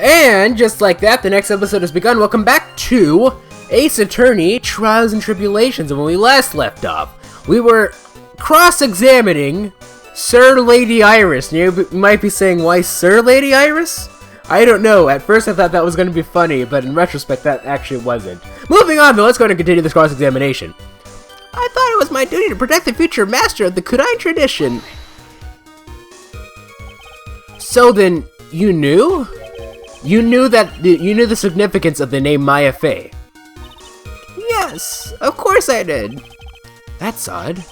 And just like that, the next episode has begun. Welcome back to Ace Attorney, Trials and Tribulations. And when we last left off, we were cross-examining Sir Lady Iris. You might be saying, why Sir Lady Iris? I don't know. At first I thought that was going to be funny, but in retrospect that actually wasn't. Moving on though, let's go ahead and continue this cross-examination. I thought it was my duty to protect the future master of the Kudai tradition. So then, you knew? You knew the significance of the name Maya Fey? Yes, of course I did. That's odd.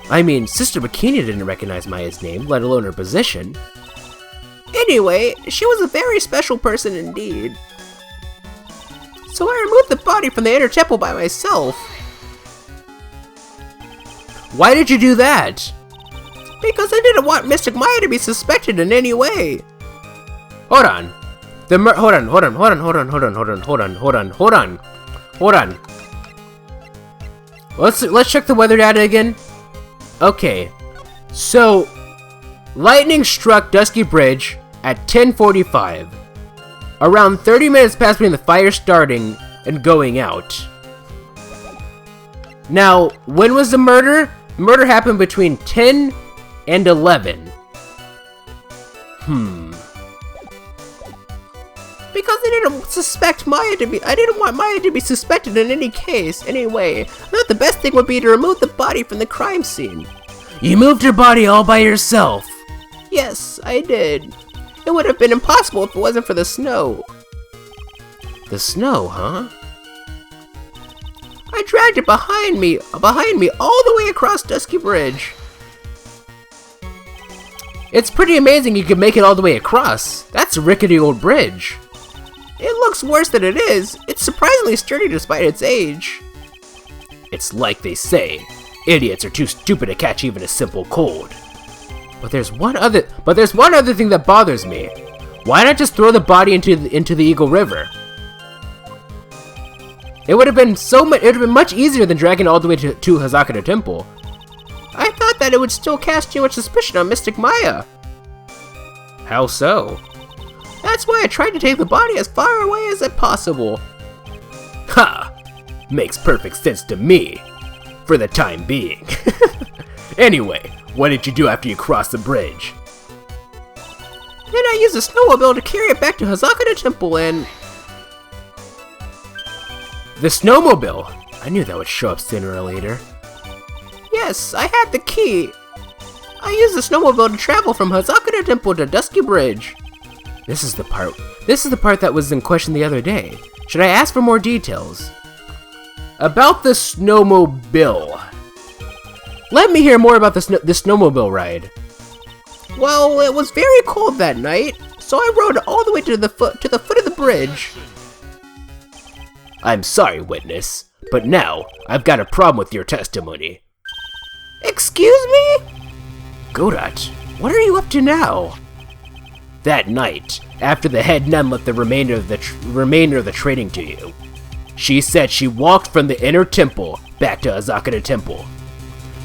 I mean, Sister Bikini didn't recognize Maya's name, let alone her position. Anyway, she was a very special person indeed. So I removed the body from the inner temple by myself. Why did you do that? Because I didn't want Mystic Maya to be suspected in any way. Hold on. Hold on. Let's check the weather data again. Okay. So, lightning struck Dusky Bridge at 10:45. Around 30 minutes passed between the fire starting and going out. Now, when was the murder? The murder happened between 10 and 11. Because I didn't want Maya to be suspected in any case, anyway. I thought the best thing would be to remove the body from the crime scene. You moved her body all by yourself? Yes, I did. It would have been impossible if it wasn't for the snow. The snow, huh? I dragged it behind me all the way across Dusky Bridge. It's pretty amazing you could make it all the way across. That's a rickety old bridge. It looks worse than it is. It's surprisingly sturdy despite its age. It's like they say, idiots are too stupid to catch even a simple cold. But there's one other thing that bothers me. Why not just throw the body into the Eagle River? It would have been much easier than dragging it all the way to Hazakata Temple. I thought that it would still cast too much suspicion on Mystic Maya. How so? That's why I tried to take the body as far away as possible. Ha! Makes perfect sense to me. For the time being. Anyway, what did you do after you crossed the bridge? Then I used a snowmobile to carry it back to Hazakata Temple and... The snowmobile? I knew that would show up sooner or later. Yes, I had the key. I used the snowmobile to travel from Hazakata Temple to Dusky Bridge. This is the part that was in question the other day. Should I ask for more details? About the snowmobile. Let me hear more about the snowmobile ride. Well, it was very cold that night, so I rode all the way to the foot of the bridge. I'm sorry, witness, but now I've got a problem with your testimony. Excuse me? Godot, what are you up to now? That night, after the head nun left the remainder of the trading to you, she said she walked from the inner temple back to Hazakata Temple.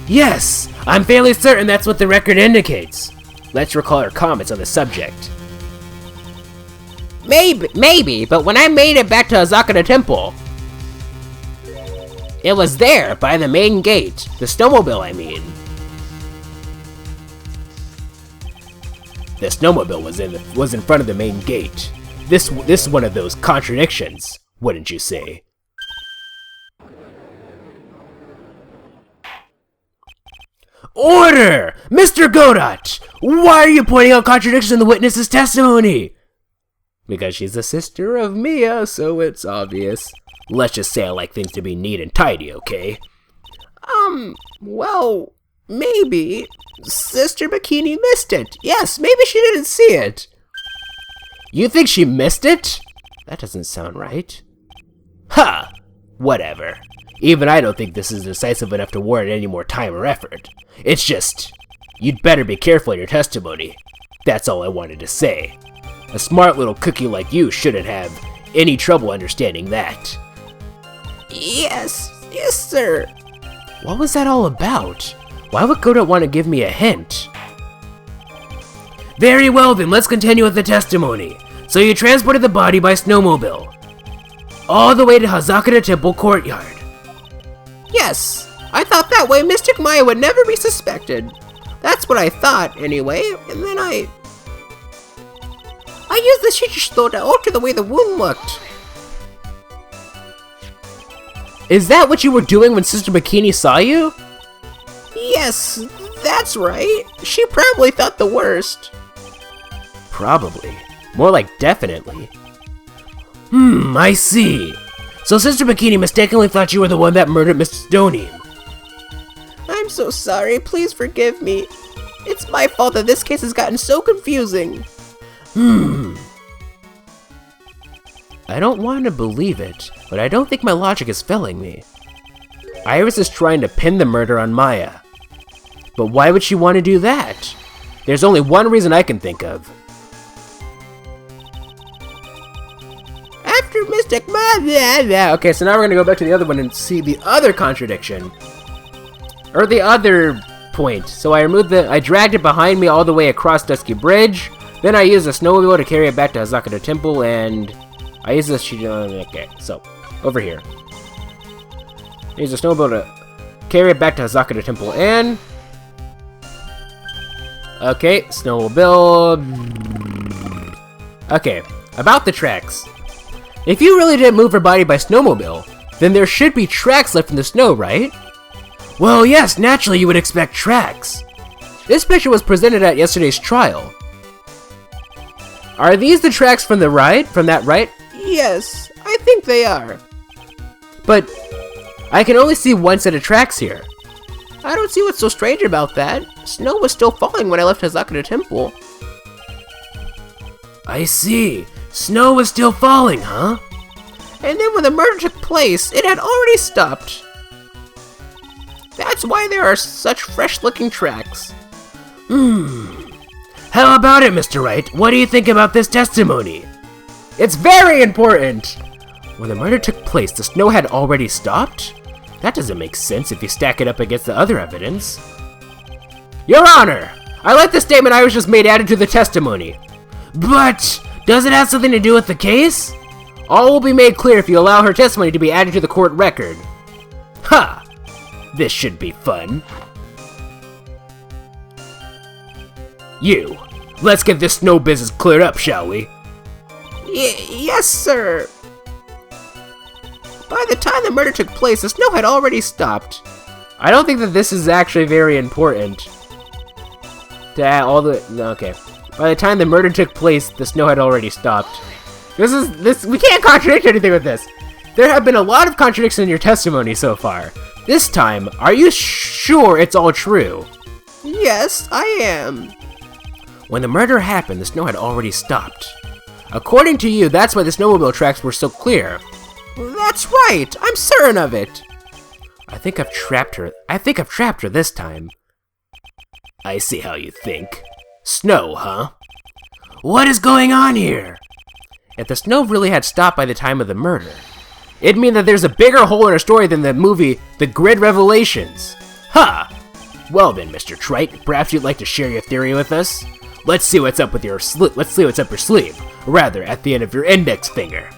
Yes, I'm fairly certain that's what the record indicates. Let's recall her comments on the subject. Maybe, but when I made it back to Hazakata Temple, it was there by the main gate, the snowmobile I mean. The snowmobile was in front of the main gate. This is one of those contradictions, wouldn't you say? Order! Mr. Godot! Why are you pointing out contradictions in the witness's testimony? Because she's a sister of Mia, so it's obvious. Let's just say I like things to be neat and tidy, okay? Well, maybe. Sister Bikini missed it. Yes, maybe she didn't see it. You think she missed it? That doesn't sound right. Ha! Whatever. Even I don't think this is decisive enough to warrant any more time or effort. It's just, you'd better be careful in your testimony. That's all I wanted to say. A smart little cookie like you shouldn't have any trouble understanding that. Yes, sir. What was that all about? Why would Godot want to give me a hint? Very well then, let's continue with the testimony. So you transported the body by snowmobile all the way to Hazakura Temple courtyard. Yes, I thought that way Mystic Maya would never be suspected. That's what I thought, anyway, and then I used the Shichishito to alter the way the wound looked. Is that what you were doing when Sister Bikini saw you? Yes, that's right. She probably thought the worst. Probably. More like definitely. I see. So Sister Bikini mistakenly thought you were the one that murdered Mr. Stoney. I'm so sorry, please forgive me. It's my fault that this case has gotten so confusing. I don't want to believe it, but I don't think my logic is failing me. Iris is trying to pin the murder on Maya. But why would she want to do that? There's only one reason I can think of. After Mystic Maya... Okay, so now we're gonna go back to the other one and see the other contradiction. Or the other point. So I dragged it behind me all the way across Dusky Bridge. Then I used a snowmobile to carry it back to Hazakura Temple, and I used this... Okay, so, over here. I used a snowmobile to carry it back to Hazakura Temple, and... Okay, snowmobile... Okay, about the tracks. If you really didn't move her body by snowmobile, then there should be tracks left in the snow, right? Well, yes, naturally you would expect tracks. This picture was presented at yesterday's trial. Are these the tracks from the ride? From that ride? Yes, I think they are. But I can only see one set of tracks here. I don't see what's so strange about that. Snow was still falling when I left Hazakura Temple. I see. Snow was still falling, huh? And then when the murder took place, it had already stopped. That's why there are such fresh-looking tracks. How about it, Mr. Wright? What do you think about this testimony? It's very important! When the murder took place, the snow had already stopped? That doesn't make sense if you stack it up against the other evidence. Your Honor! I like the statement I was just made added to the testimony. But, does it have something to do with the case? All will be made clear if you allow her testimony to be added to the court record. Ha! This should be fun. You, let's get this snow business cleared up, shall we? Yes, sir. By the time the murder took place, the snow had already stopped. I don't think that this is actually very important. To add all the... Okay. By the time the murder took place, the snow had already stopped. We can't contradict anything with this. There have been a lot of contradictions in your testimony so far. This time, are you sure it's all true? Yes, I am. When the murder happened, the snow had already stopped. According to you, that's why the snowmobile tracks were so clear. That's right! I'm certain of it! I think I've trapped her this time. I see how you think. Snow, huh? What is going on here? If the snow really had stopped by the time of the murder, it'd mean that there's a bigger hole in our story than the movie The Grid Revelations. Huh! Well then, Mr. Trite, perhaps you'd like to share your theory with us? Let's see what's up your sleeve. Rather, at the end of your index finger.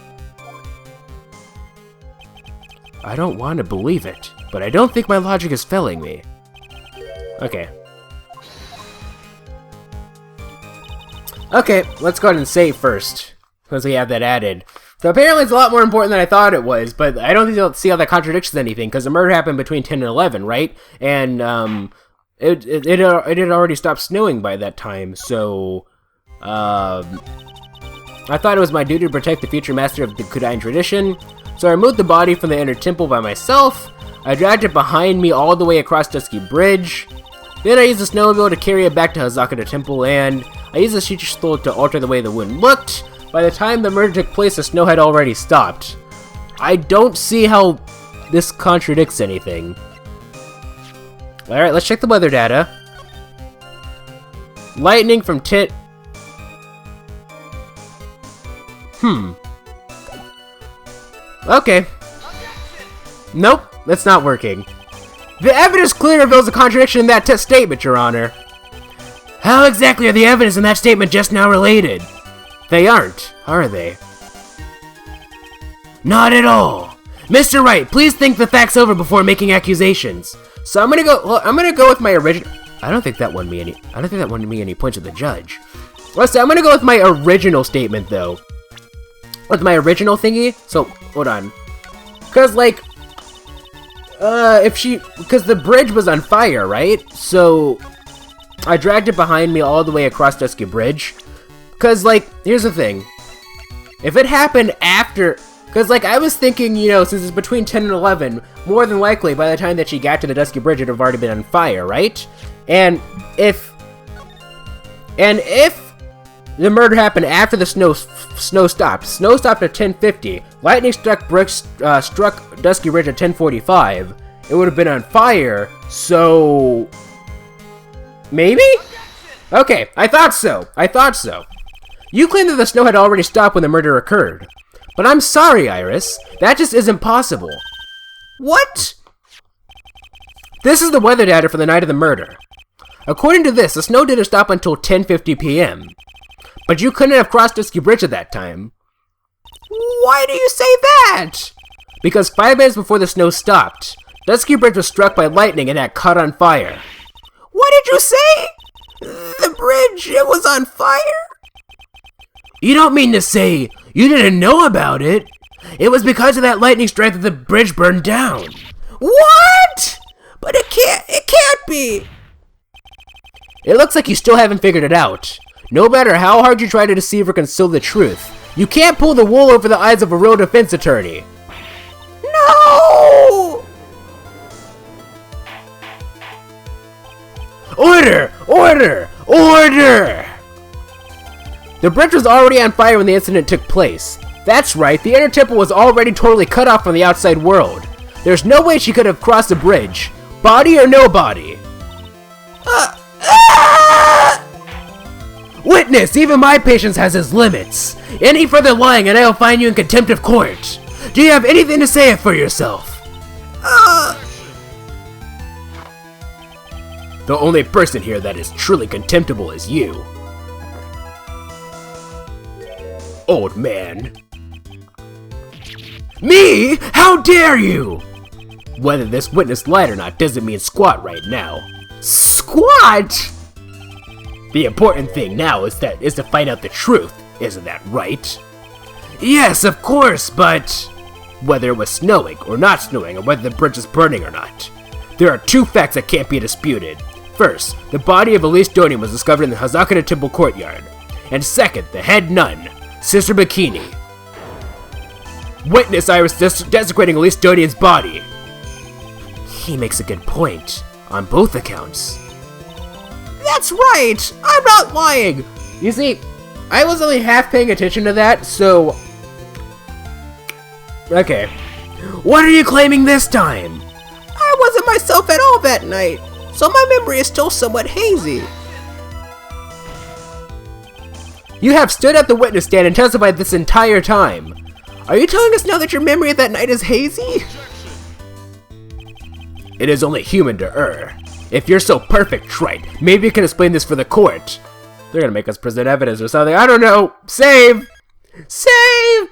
I don't want to believe it, but I don't think my logic is failing me. Okay. Okay, let's go ahead and save first, because we have that added. So apparently it's a lot more important than I thought it was, but I don't think you'll see how that contradicts anything, because the murder happened between 10 and 11, right? And it had already stopped snowing by that time, so I thought it was my duty to protect the future master of the Kudain tradition, so I removed the body from the inner temple by myself. I dragged it behind me all the way across Dusky Bridge. Then I used the snowmobile to carry it back to Hazakura Temple, and I used the Shichishito to alter the way the wind looked. By the time the murder took place, the snow had already stopped. I don't see how this contradicts anything. Alright, let's check the weather data. Lightning from Okay. Nope, that's not working. The evidence clearly reveals a contradiction in that statement, Your Honor. How exactly are the evidence in that statement just now related? They aren't. Are they? Not at all! Mr. Wright, please think the facts over before making accusations. So I'm gonna go with my original... I don't think that won me any points with the judge. Let's see, I'm gonna go with my original statement, though. With my original thingy? So, hold on. Cause, like... Because the bridge was on fire, right? So... I dragged it behind me all the way across Dusky Bridge. Cause, like, here's the thing. If it happened after... Because, like, I was thinking, you know, since it's between 10 and 11, more than likely, by the time that she got to the Dusky Bridge, it would have already been on fire, right? And if the murder happened after the snow stopped at 10:50, lightning struck Dusky Bridge at 10:45, it would have been on fire, so... Maybe? Okay, I thought so. You claim that the snow had already stopped when the murder occurred. But I'm sorry, Iris. That just isn't possible. What? This is the weather data for the night of the murder. According to this, the snow didn't stop until 10:50 p.m. But you couldn't have crossed Dusky Bridge at that time. Why do you say that? Because 5 minutes before the snow stopped, Dusky Bridge was struck by lightning and had caught on fire. What did you say? The bridge, it was on fire? You don't mean to say you didn't know about it? It was because of that lightning strike that the bridge burned down. What? But it can't be. It looks like you still haven't figured it out. No matter how hard you try to deceive or conceal the truth, you can't pull the wool over the eyes of a real defense attorney. No! Order! Order! Order! The bridge was already on fire when the incident took place. That's right, the inner temple was already totally cut off from the outside world. There's no way she could have crossed the bridge, body or no body. Witness, even my patience has its limits. Any further lying and I'll find you in contempt of court. Do you have anything to say for yourself? The only person here that is truly contemptible is you. Old man. Me? How dare you? Whether this witness lied or not doesn't mean squat right now. Squat? The important thing now is to find out the truth, isn't that right? Yes, of course, but whether it was snowing or not snowing, or whether the bridge is burning or not, there are two facts that can't be disputed. First, the body of Elise Donian was discovered in the Hazakura Temple courtyard, and second, the head nun, Sister Bikini. Witness Iris desecrating Elise Donian's body. He makes a good point, on both accounts. That's right! I'm not lying! You see, I was only half paying attention to that, so... Okay. What are you claiming this time? I wasn't myself at all that night, so my memory is still somewhat hazy. You have stood at the witness stand and testified this entire time. Are you telling us now that your memory of that night is hazy? It is only human to err. If you're so perfect, Trite, maybe you can explain this for the court. They're gonna make us present evidence or something. I don't know. Save! Save!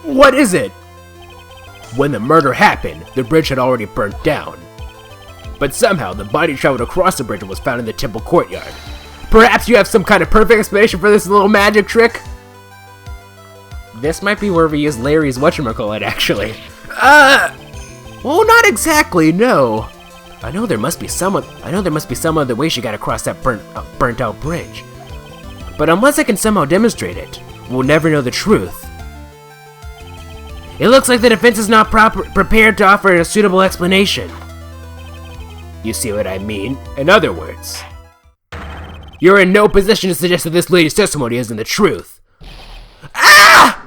What is it? When the murder happened, the bridge had already burnt down. But somehow, the body traveled across the bridge and was found in the temple courtyard. Perhaps you have some kind of perfect explanation for this little magic trick? This might be where we use Larry's whatchamacallit, actually. Well, not exactly, no. I know there must be some other way she got across that burnt out bridge. But unless I can somehow demonstrate it, we'll never know the truth. It looks like the defense is not prepared to offer a suitable explanation. You see what I mean? In other words, you're in no position to suggest that this lady's testimony isn't the truth. Ah!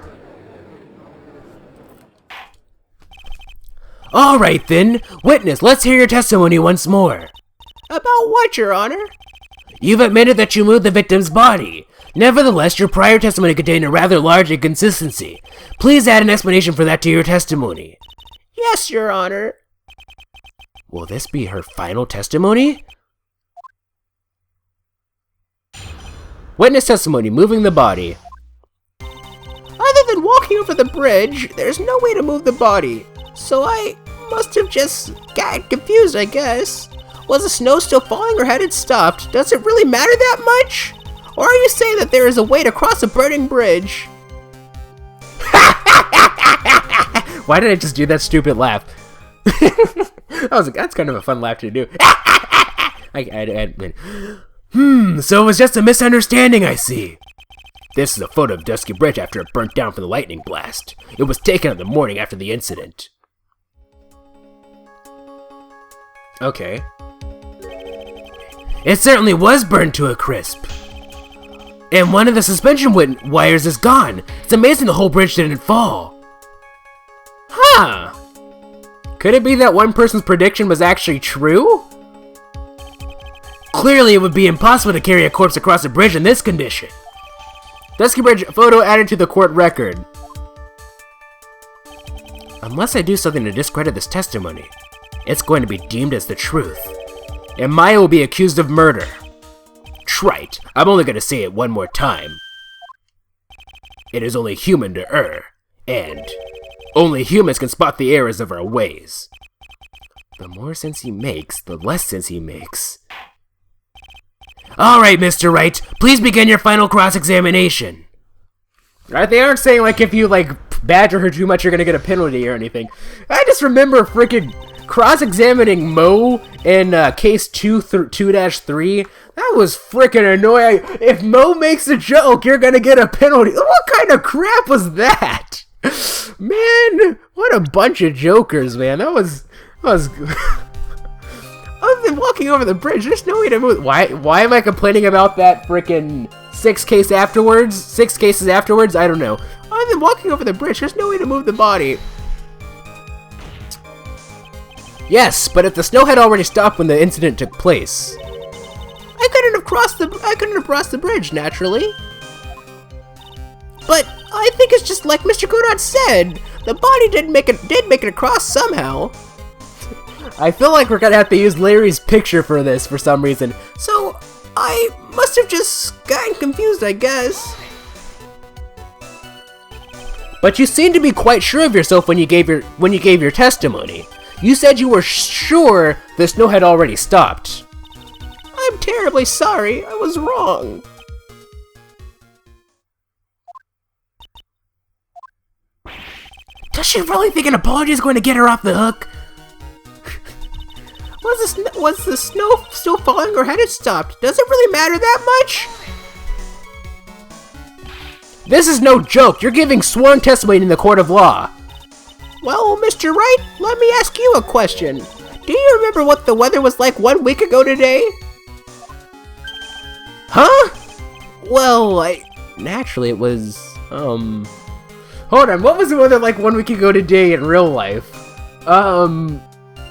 Alright then, witness, let's hear your testimony once more. About what, Your Honor? You've admitted that you moved the victim's body. Nevertheless, your prior testimony contained a rather large inconsistency. Please add an explanation for that to your testimony. Yes, Your Honor. Will this be her final testimony? Witness testimony, moving the body. Other than walking over the bridge, there's no way to move the body. So I must have just gotten confused, I guess. Was the snow still falling or had it stopped? Does it really matter that much? Or are you saying that there is a way to cross a burning bridge? Why did I just do that stupid laugh? That's kind of a fun laugh to do. So it was just a misunderstanding, I see. This is a photo of Dusky Bridge after it burnt down from the lightning blast. It was taken on the morning after the incident. Okay. It certainly was burned to a crisp. And one of the suspension wires is gone. It's amazing the whole bridge didn't fall. Huh. Could it be that one person's prediction was actually true? Clearly, it would be impossible to carry a corpse across a bridge in this condition. Dusky Bridge photo added to the court record. Unless I do something to discredit this testimony, it's going to be deemed as the truth. And Maya will be accused of murder. Trite, I'm only going to say it one more time. It is only human to err, and only humans can spot the errors of our ways. The more sense he makes, the less sense he makes. Alright, Mr. Wright, please begin your final cross-examination. Right, they aren't saying, like, if you, like, badger her too much, you're gonna get a penalty or anything. I just remember freaking cross-examining Mo in case 2-3. That was freaking annoying. If Mo makes a joke, you're gonna get a penalty. What kind of crap was that? Man, what a bunch of jokers, man. That was Other than walking over the bridge, there's no way to move. Why am I complaining about that freaking 6 cases afterwards? I don't know. Other than walking over the bridge, there's no way to move the body. Yes, but if the snow had already stopped when the incident took place, I couldn't have crossed the bridge naturally. But I think it's just like Mr. Godot said. The body did make it across somehow. I feel like we're gonna have to use Larry's picture for this for some reason. So I must have just gotten confused, I guess. But you seem to be quite sure of yourself when you gave your testimony. You said you were sure the snow had already stopped. I'm terribly sorry. I was wrong. Does she really think an apology is going to get her off the hook? Was the snow still falling or had it stopped? Does it really matter that much? This is no joke. You're giving sworn testimony in the court of law. Well, Mr. Wright, let me ask you a question. Do you remember what the weather was like 1 week ago today? Huh? Well, naturally it was, hold on, what was the weather like 1 week ago today in real life?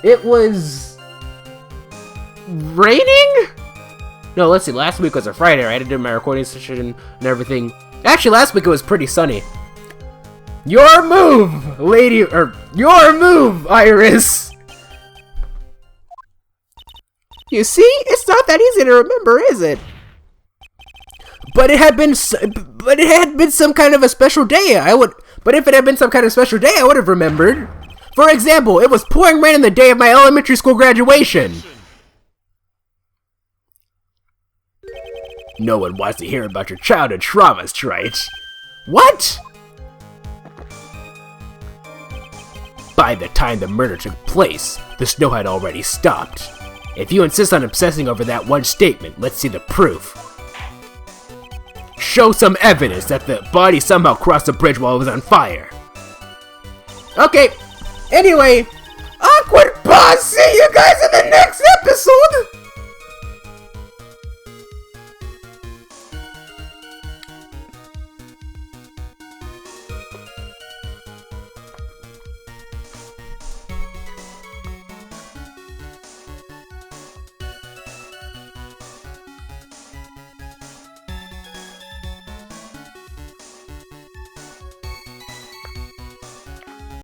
It was raining? No, let's see, last week was a Friday, right? I did my recording session and everything. Actually, last week it was pretty sunny. Your move, lady, or your move, Iris! You see? It's not that easy to remember, is it? But it had been some kind of a special day. But if it had been some kind of special day, I would have remembered. For example, it was pouring rain on the day of my elementary school graduation. No one wants to hear about your childhood traumas, right? What? By the time the murder took place, the snow had already stopped. If you insist on obsessing over that one statement, let's see the proof. Show some evidence that the body somehow crossed the bridge while it was on fire. Okay, anyway, awkward pause. See you guys in the next episode.